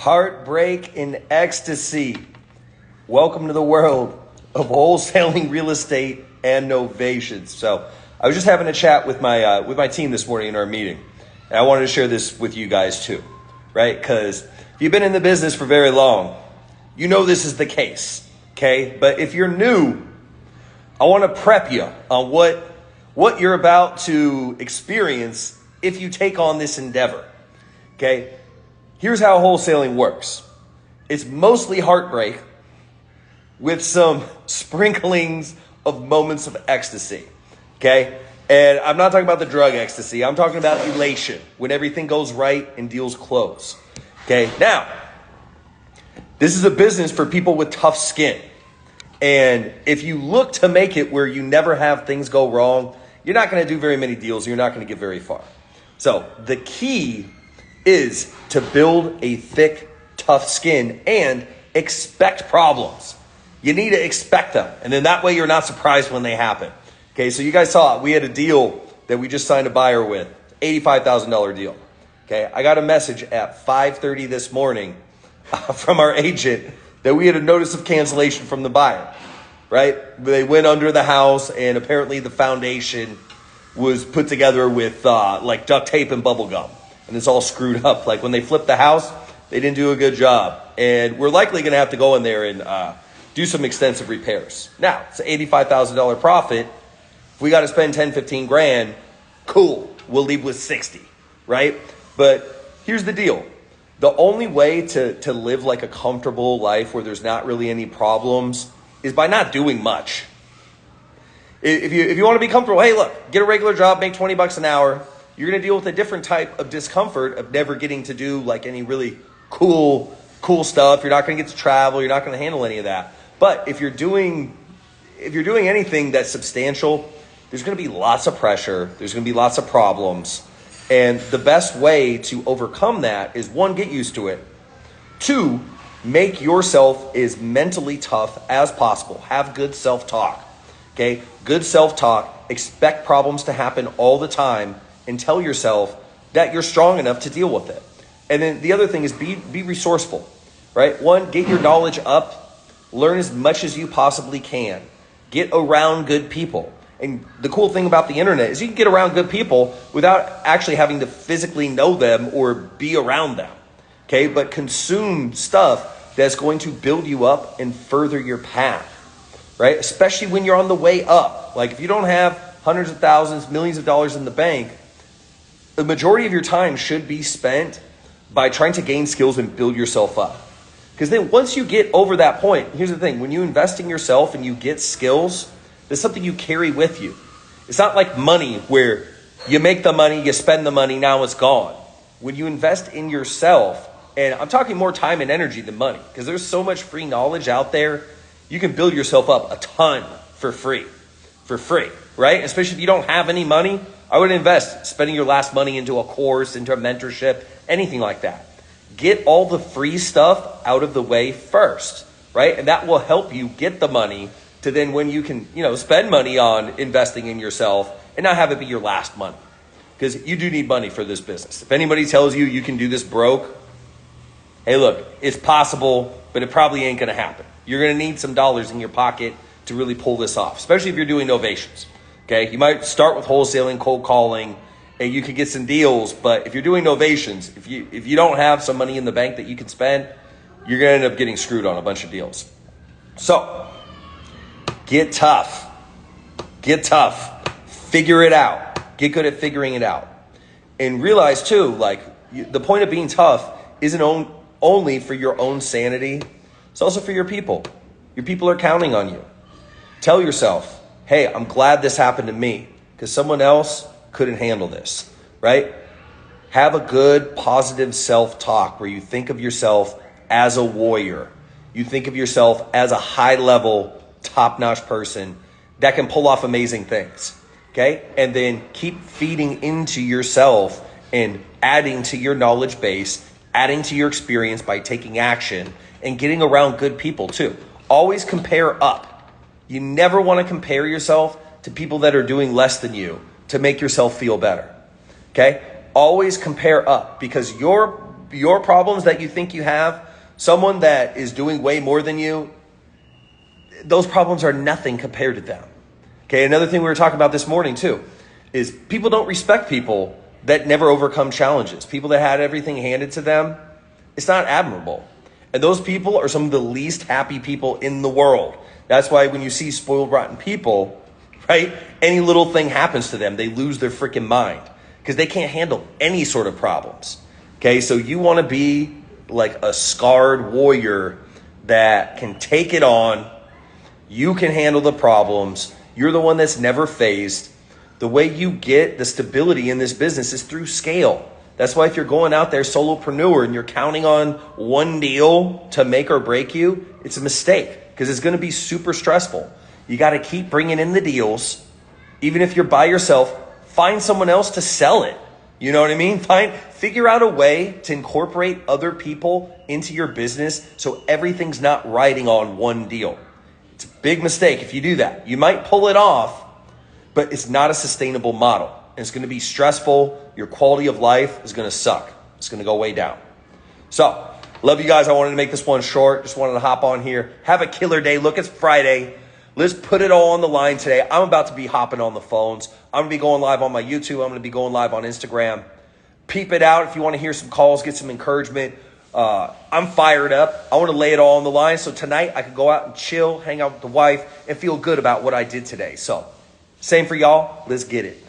heartbreak, and ecstasy. Welcome to the world of wholesaling real estate and novations. So I was just having a chat with my team this morning in our meeting, and I wanted to share this with you guys too, right? Because if you've been in the business for very long, you know this is the case, okay? But if you're new, I want to prep you on what you're about to experience if you take on this endeavor, okay? Here's how wholesaling works. It's mostly heartbreak with some sprinklings of moments of ecstasy, okay? And I'm not talking about the drug ecstasy. I'm talking about elation, when everything goes right and deals close, okay? Now, this is a business for people with tough skin. And if you look to make it where you never have things go wrong, you're not going to do very many deals. You're not going to get very far. So the key is to build a thick, tough skin and expect problems. You need to expect them. And then that way you're not surprised when they happen. Okay, so you guys saw it. We had a deal that we just signed a buyer with, $85,000 deal. Okay, I got a message at 5:30 this morning from our agent that we had a notice of cancellation from the buyer, right? They went under the house and apparently the foundation was put together with like duct tape and bubble gum. And it's all screwed up. Like when they flipped the house, they didn't do a good job. And we're likely going to have to go in there and do some extensive repairs. Now, it's an $85,000 profit. If we got to spend 10, 15 grand, cool. We'll leave with 60, right? But here's the deal. The only way to live like a comfortable life where there's not really any problems is by not doing much. If you want to be comfortable, hey, look, get a regular job, make $20 an hour. You're going to deal with a different type of discomfort of never getting to do like any really cool stuff. You're not going to get to travel. You're not going to handle any of that. But if you're doing anything that's substantial, there's going to be lots of pressure. There's going to be lots of problems. And the best way to overcome that is, one, get used to it. Two, make yourself as mentally tough as possible. Have good self-talk. Okay? Good self-talk. Expect problems to happen all the time. And tell yourself that you're strong enough to deal with it. And then the other thing is be resourceful, right? One, get your knowledge up. Learn as much as you possibly can. Get around good people. And the cool thing about the internet is you can get around good people without actually having to physically know them or be around them, okay? But consume stuff that's going to build you up and further your path, right? Especially when you're on the way up. Like if you don't have hundreds of thousands, millions of dollars in the bank, the majority of your time should be spent by trying to gain skills and build yourself up. Because then once you get over that point, here's the thing, when you invest in yourself and you get skills, there's something you carry with you. It's not like money where you make the money, you spend the money, now it's gone. When you invest in yourself, and I'm talking more time and energy than money, because there's so much free knowledge out there, you can build yourself up a ton for free, right? Especially if you don't have any money, I would invest spending your last money into a course, into a mentorship, anything like that. Get all the free stuff out of the way first, right? And that will help you get the money to then when you can, spend money on investing in yourself and not have it be your last money. Because you do need money for this business. If anybody tells you you can do this broke, hey, look, it's possible, but it probably ain't going to happen. You're going to need some dollars in your pocket to really pull this off, especially if you're doing novations. Okay, you might start with wholesaling, cold calling, and you could get some deals. But if you're doing novations, if you don't have some money in the bank that you can spend, you're going to end up getting screwed on a bunch of deals. So get tough. Figure it out. Get good at figuring it out. And realize too, the point of being tough isn't only for your own sanity. It's also for your people. Your people are counting on you. Tell yourself, hey, I'm glad this happened to me because someone else couldn't handle this, right? Have a good, positive self-talk where you think of yourself as a warrior. You think of yourself as a high-level, top-notch person that can pull off amazing things, okay? And then keep feeding into yourself and adding to your knowledge base, adding to your experience by taking action and getting around good people too. Always compare up. You never want to compare yourself to people that are doing less than you to make yourself feel better, okay? Always compare up because your your problems that you think you have, someone that is doing way more than you, those problems are nothing compared to them. Okay, another thing we were talking about this morning too is people don't respect people that never overcome challenges. People that had everything handed to them, it's not admirable. And those people are some of the least happy people in the world. That's why when you see spoiled, rotten people, right, any little thing happens to them, they lose their freaking mind because they can't handle any sort of problems. Okay, so you want to be like a scarred warrior that can take it on. You can handle the problems. You're the one that's never phased. The way you get the stability in this business is through scale. That's why if you're going out there solopreneur and you're counting on one deal to make or break you, it's a mistake because it's going to be super stressful. You got to keep bringing in the deals. Even if you're by yourself, find someone else to sell it. You know what I mean? Figure out a way to incorporate other people into your business so everything's not riding on one deal. It's a big mistake if you do that. You might pull it off, but it's not a sustainable model. And it's going to be stressful. Your quality of life is going to suck. It's going to go way down. So, love you guys. I wanted to make this one short. Just wanted to hop on here. Have a killer day. Look, it's Friday. Let's put it all on the line today. I'm about to be hopping on the phones. I'm going to be going live on my YouTube. I'm going to be going live on Instagram. Peep it out if you want to hear some calls, get some encouragement. I'm fired up. I want to lay it all on the line so tonight I can go out and chill, hang out with the wife, and feel good about what I did today. So, same for y'all. Let's get it.